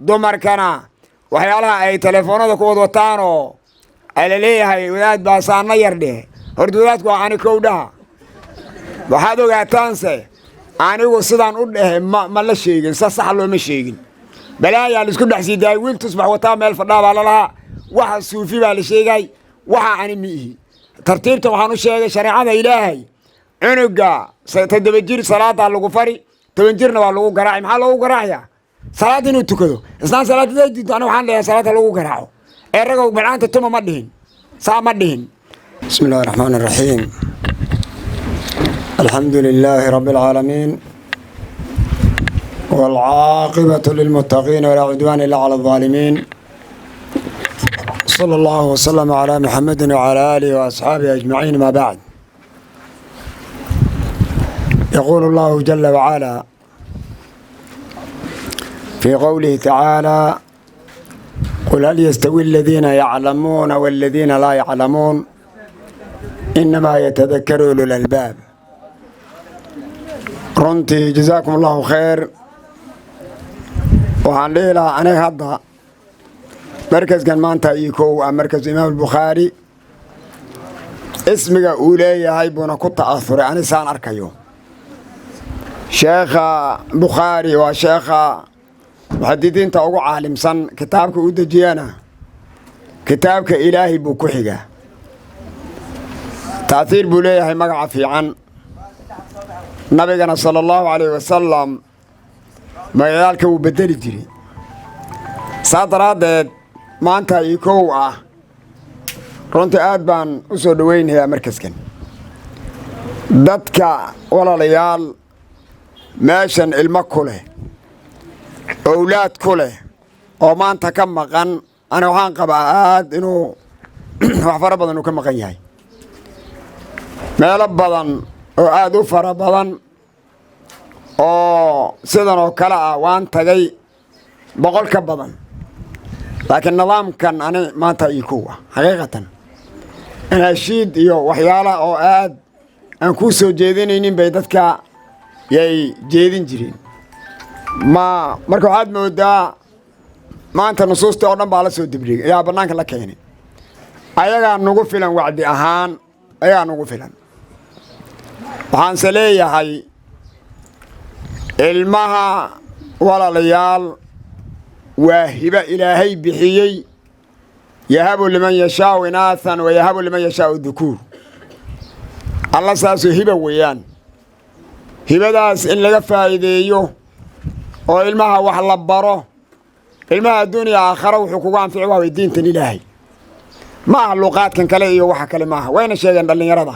dumarkana waxyaalaha ay telefoonada ku wadataan oo ay leeyahay wadaad baa saana yar dheh horta wadaadku waa ani kowdhaha waxaad ogaataanse anigu sidaan u dhahe ma la sheegin sax looma sheegin balaayaa la isku dhex sii daayay wiil tusbax wataa meel fadhaa baa lalahaa waxa suufi baa la sheegay waxa ani miihi tartiibta waxaan u sheegay shariicada ilaahay cunuga 7 jir salaada lagu fari 10 jirna waa lagu garaaci maxaa lagu garaaciyaa salaad inuu tukado islaan salaadada diinta ana waxaan leeyahay salaada lagu garaaco ee ragow banaanta tuma ma dhihin saa ma dhihin bismillaahir rahmaanir rahiim alxamdulillaahi rabbil caalamiin والعاقبة للمتقين ولا عدوان إلا على الظالمين صلى الله وسلم على محمد وعلى آله وأصحابه أجمعين ما بعد يقول الله جل وعلا في قوله تعالى قل هل يستوي الذين يعلمون والذين لا يعلمون إنما يتذكر أولو الألباب رنتي جزاكم الله خير waxaan dhihi lahaa aniga hadda markaskan maanta iikow ah markas imaam albukhaari ismiga uu leeyahay buuna ku ta'asuray ani saan arkayo sheekha bukhaari waa sheekha muxadidiinta ugu caalimsan kitaabka u dejiyana kitaabka ilaahay buu ku xigaa ta'hiir buu leeyahay magaca fiican nabigana sala allahu calayhi wasalam magacaalka wuu bedeli jiray saa daraaddeed maanta iikow ah runtii aad baan u soo dhowaynayaa markaskan dadka walaalayaal meeshan ilmo ku leh owlaad ku leh oo maanta ka maqan ana waxaan qabaa aad inuu wax fara badan uu ka maqan yahay meelo badan oo aad u fara badan oo sidan oo kale ah waan tagay 100 ka badan laakiin nidaamkan ani maanta iikow ah xaqiiqatan anashiid iyo waxyaalaha oo aad aan ku soo jeedinaynin bay dadka yay jeedin jireen marka waxaad moodaa maanta nusuusta oo dhan baa la soo dibdhigay ayaa bannaanka la keenay ayagaa nugu filan wacdi ahaan ayagaa nugu filan waxaanse leeyahay ilmaha walaalayaal waa hiba ilaahay bixiyey yahabu liman yashaau inaathan wa yahabu liman yashaau dhukuur alla saasoo hiba weeyaan hibadaas in laga faa'iideeyo oo ilmaha wax la baro ilmaha adduuniya aakhara wuxuu kugu anfici waa diintan ilaahay ma aha luqaadkan kale iyo waxa kale maaha wayna sheegeen dhallinyarada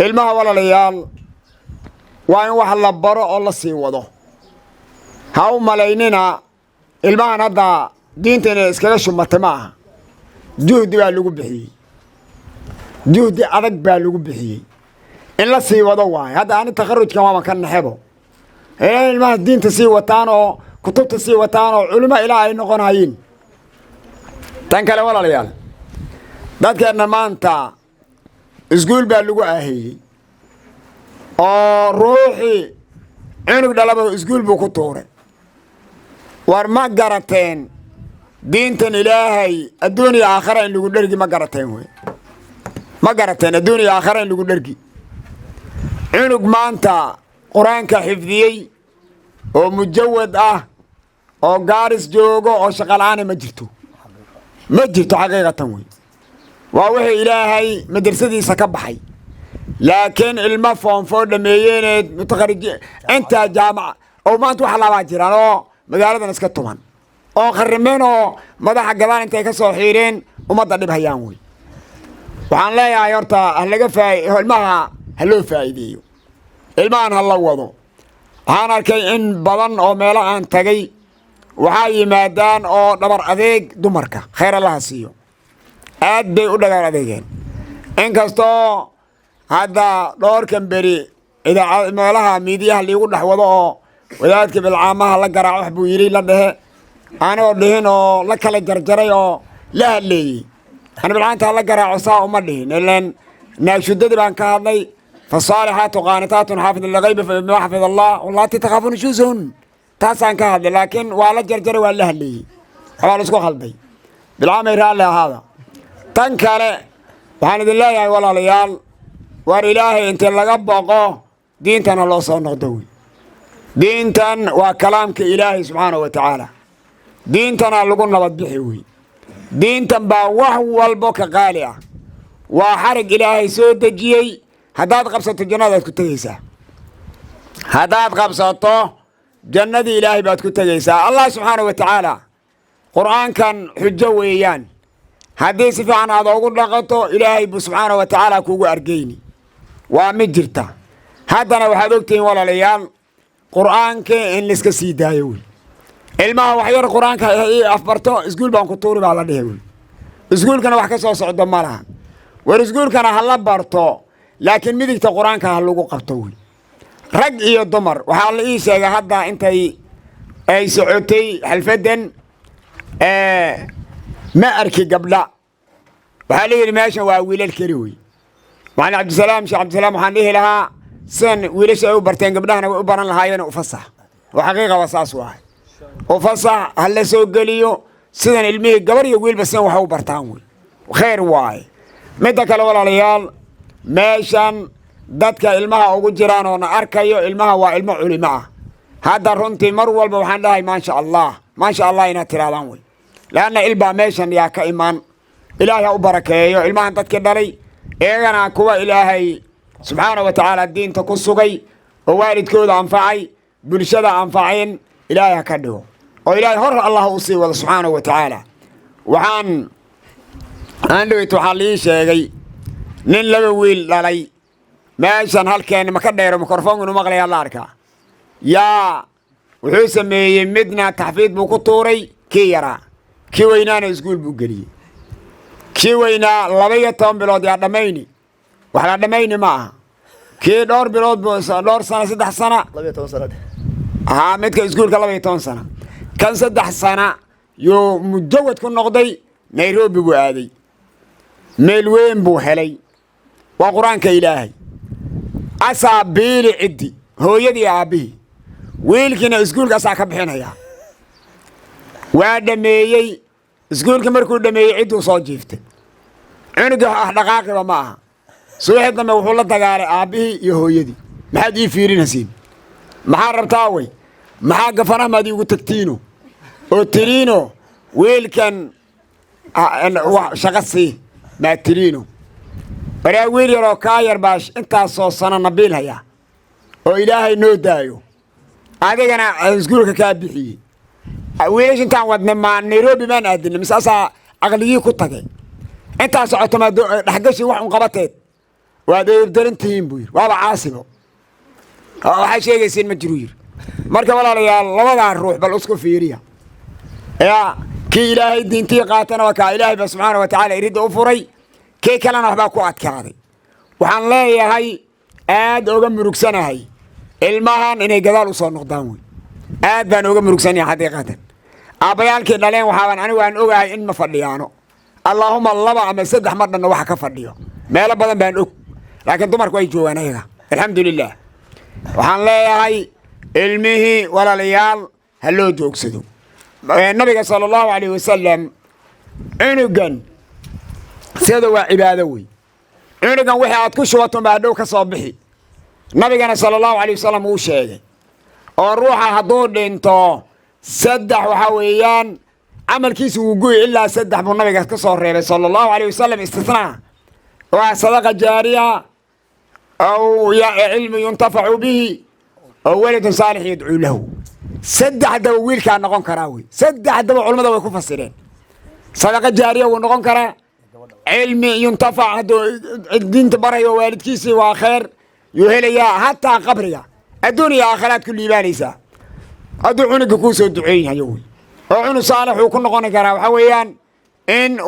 ilmaha walaalayaal waa in wax la baro oo la sii wado ha u malaynina ilmahan hadda diinta inay iskaga shumatay ma aha juhdi baa lagu bixiyey juhdi adag baa lagu bixiyey in la sii wado waaye hadda ani takharujkan waaba ka naxebo ilmaha diinta sii wataan oo kutubta sii wataan oo culimo ilaa ay noqonayeen tan kale walaalayaal dadkeenna maanta iskuul baa lagu aaheeyey oo ruuxii cunug dhalaba iskuul buu ku tuuray war ma garateen diintan ilaahay adduuniya aakhara in lagu dhergi ma garateen wey ma garateen adduuniya aakhara in lagu dhergi cunug maanta qur-aanka xifdiyey oo mujawad ah oo gaaris joogo oo shaqala'aana ma jirto xaqiiqatan wey waa wixii ilaahay madrasadiisa ka baxay laakiin ilmo foonfoo dhameeyeeneed mutaqarrij inta jaamaca oo maanta wax laabaa jiraan oo magaaladan iska tuman oo qarrimeen oo madaxa gabaan intay ka soo xiireen ummadda dhib hayaan wey waxaan leeyahay horta ilmaha ha loo faa'iideeyo ilmahan ha la wado waxaan arkay in badan oo meelo aan tagay waxaa yimaadaan oo dhabar adeeg dumarka khayr allaha siiyo aad bay u dhagar adeegeen inkastoo hadda dhowrkan beri idaacad meelaha miidiyaha liigu dhex wado oo wadaadka bilcaamaha la garaaco wax buu yidhi la dhehe anoo dhihin oo la kala jarjaray oo la hadleeyey ana bilcaanta la garaaco saa uma dhihin ilan naagshudadii baan ka hadlay فالصالحات قانتات حافظ للغيب بما حفظ الله واللاتي تخافون نشوزهن تاسان كهذا لكن ولا جرجر ولا هلي ولا اسكو خلدي بالعامر هذا تنكره waxaan idin leeyahay walaalayaal war ilaahay inta laga baqo diintana loo soo noqdo diintan waa kalaamka ilaahay subhanahu wa ta'ala diintana lagu nabad bixi way diintan baa wax walba ka qaali ah waa xarig ilaahay soo dajiyay hadaad qabsato jannadaad ku tagaysaa hadaad qabsato jannada ilaahay baad ku tagaysaa allah subhanahu wa ta'ala quraankan xujo weeyaan haddii si fiican aad ugu dhaqato ilaahay subhanahu wa ta'ala kugu argeyni waa mid jirta haddana waxaad ogtiin walaalayaal quraanka in la iska sii daayo ilmaha wax yar quraanka ay afbarto iskuul baan ku tuuri baa la dhahay iskuulkana wax ka soo socdo ma laha war iskuulkana ha la barto laakiin midigta quraanka ha lagu qabto rag iyo dumar waxaa la ii sheegay hadda intay ay socotay xalfadan ما أركي قبله وحالي ماشي وويل الكريوي وعن عبد السلام شيخ عبد السلام وحنيه لها سن ويلش أو برتين قبلها أنا وبرن لها ينا وفصح وحقيقة وصاص واحد وفصح هلا سوق ليو سن المي قبر يقول بس وحو برتانوي وخير واي متى كلا ولا ريال ماشان دتك علمها أو جيران وأنا أركيو علمها وعلم علماء هذا رنتي مرول بوحنا ما شاء الله ينتهي على لأن إلبا ميشن يا كإيمان إلهي أبركيه إلمان تتكدري إيغانا كوا إلهي سبحانه وتعالى الدين تقصقي ووالد كود أنفعي بلشدة أنفعين إلهي كده وإلهي هر الله أصي والله سبحانه وتعالى وحان عنده يتوحالي شيء نين لبويل للي ميشن هالكين مكدير ومكرفون ونمغلي الله ركا يا وحسمي مدنا تحفيد بكتوري كيرا كي وينا نسقول بقولي كي وينا لبية توم بلاد يا دميني وحنا دميني معها كي دور بلاد دور سنة 6 سنة لبية توم سنة متك يسقول كلبية توم سنة كان 6 سنة يو مجود كن نقضي نيروبي بوادي ملوين بو حلي وقرآن كإلهي أصابيل عدي هو يدي أبي ويلكن يسقول كساك بحنا يا وادميي اسكول كمركو دميي عيد وسو جيفته عنده دقاقه ما سويحدنا ما وحو لا دغاله ابي iyo hooyadii maxaad ii fiirinaysiin maxaa rabtaa way maxaa gafana ma adigu tagtiino oo tiriino weelkan shaqasi ma tiriino bara weel yaro ka yar baash inta soo sana nabiil haya oo ilaahay noo daayo adigana iskuulka ka bixiyay ويش أنت ودنا مع نيروبي ما نقدر مسأسة عقلية كتاعي أنت سأعطي ما حقش واحد مقابتات وهذا يقدر تيم بوير والله عاصمه هاي شيء يصير مجرور مركب ولا يا الله ما نروح بالأسكو فيريا يا كي إلهي الدين تيقاتنا وكا إلهي سبحانه وتعالى يريد أفري كي كلنا نحباكو أتكاري وحن لا يا هاي آد أوغم مركسنا هاي المهن إني قدال وصار نقدامي آد بان أوغم مركسني حقيقة أبيالك دلين وحاوان أنا وأن أوغاي إن مفرديانو اللهم الله ما سدح مرنا نوحا كفرديو ما يلا بدن بان أوك لكن دمر كوي جوانا الحمد لله وحن لا يا هاي علمه ولا ليال هلو جوكسدو النبي صلى الله عليه وسلم عنقن سيدو عبادوي عنقن وحي عدكوش وطن بعدو كصابحي النبي صلى الله عليه وسلم هو شيء الروح هدور انتو سدح وحويان عمل كيس وقوي إلا سدح من النبي كصور صلى الله عليه وسلم استثناء وصدقة جارية أو علم ينتفع به أو ولد صالح يدعو له سدح دويل كان نقون كراوي سدح دو علماء دو يكون فسرين صدقة جارية ونقون كرا علم ينتفع الدين تبري ووالد كيسي وخير يهليا حتى قبريا الدنيا آخرات كل يبانيسا أدعونك كوسو دعين هيوي وعنو صالح وكن نقون كرا وحويان إن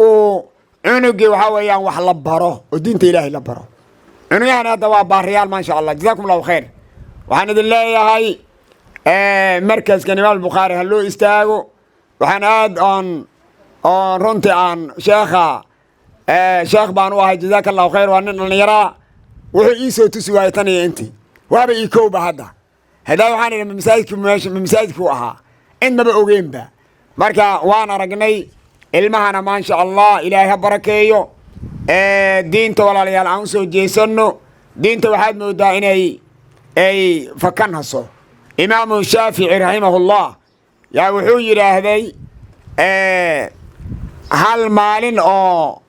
عنق وحويان وحلبره ودين إلهي لبره إنه يعني هذا وابار ريال ما شاء الله جزاكم الله خير وحنا الله يا هاي مركز كنيمال البخاري هلو استاغو وحنا هاد on رنتي عن شيخ بانو هاي جزاك الله خير وحنا نيرا وحي إيسو تسواي تاني انتي وابا إيكوبا هذا هذا وحنا من مساجدك وأها إن ما بقوجين با مركا وانا رجني المهنا ما شاء الله إلهي بركيو دين ولا ليال عنسو جيسنو دين واحد مودا أي فكانها صو إمام الشافعي رحمه الله يا وحوي هذي هل مالين أو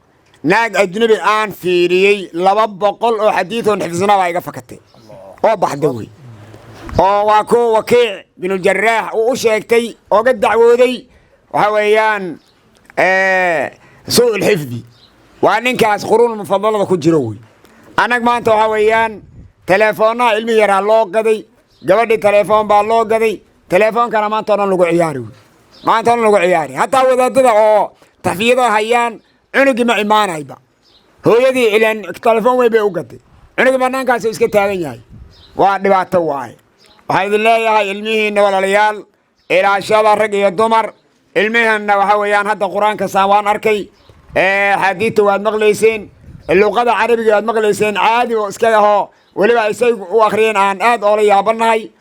ناق أجنبي آن فيري لبب بقول أو حديث حفظنا وايقا فكتي أو بحدوي أو واكو وكيع بن الجراح وشيكتي وقد دعوودي وهويان سوء الحفظي وأنك قرون المفضلة كجروي أنا ما أنت وهويان تليفونا علمي يرى الله قدي قبل تليفون بالله قدي تليفون كان ما أنت نلقو عياري ما أنت نلقو عياري حتى وذا تدا أو تحفيظه هيان عنق ما إيمان هيبا هو يدي إلى التليفون ويبي وقدي عنق ما نانكاس إسكتاعين ياي وادبات واي وهذا الله يا علمه إنه ولا ليال إلى شاذ الرجل الدمر علمه إنه وهويان هذا القرآن كسوان أركي حديث والمغليسين اللغة العربية والمغليسين عادي وإسكاله ولبا يسوي وآخرين عن آد أولي يابنهاي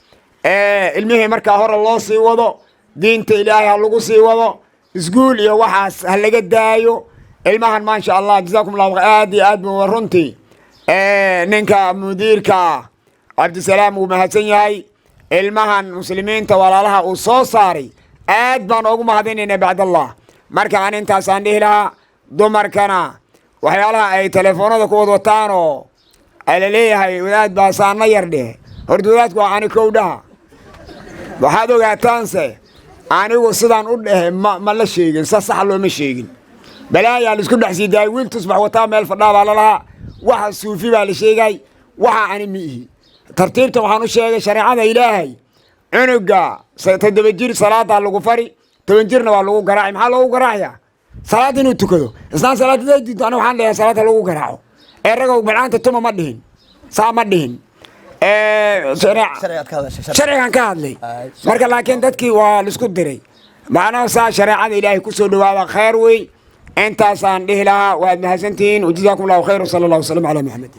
علمه مركا هور الله سيوضو دينت إلهي اللغو سيوضو اسقول يا وحاس هل قد دايو المهن ما شاء الله جزاكم الله آد بورنتي ننكا مديركا عبد السلام ومهتن ياي المهن مسلمين توالى لها وصوصاري آد بان أقوم هذين بعد الله مركا عن انت سانده لها dumarkana waxyaalaha ay telefoonada ku wada wataan oo ay leeyahay wadaad baa saana yar dheh horta wadaadku waa ani kowdhaha waxaad ogaataanse anigu sidaan u dhahe ma la sheegin sax looma sheegin balaayaa la isku dhex siiday wiil tusbax wataa meel fadhaa baa lalahaa waxa suufi baa la sheegay waxa ani miihi tartiibta waxaan u sheegay shariicada ilaahay cunuga 7 jir salaada lagu fari 10 jirna waa lagu garaaci maxaa lagu garaaciyaa صلاة إنه تكذو إسلام صلاة ذي أنا وحنا لها صلاة لو قرعوا الرجل بالعنت توما مدهن صار مدهن شرع كان لي مركز لكن تذكي والسكوت دري معنا صار شرع إلهي كسر وهذا خير وي أنت صان له لها وهذا حسنتين وجزاكم الله خير وصلى الله وسلم على محمد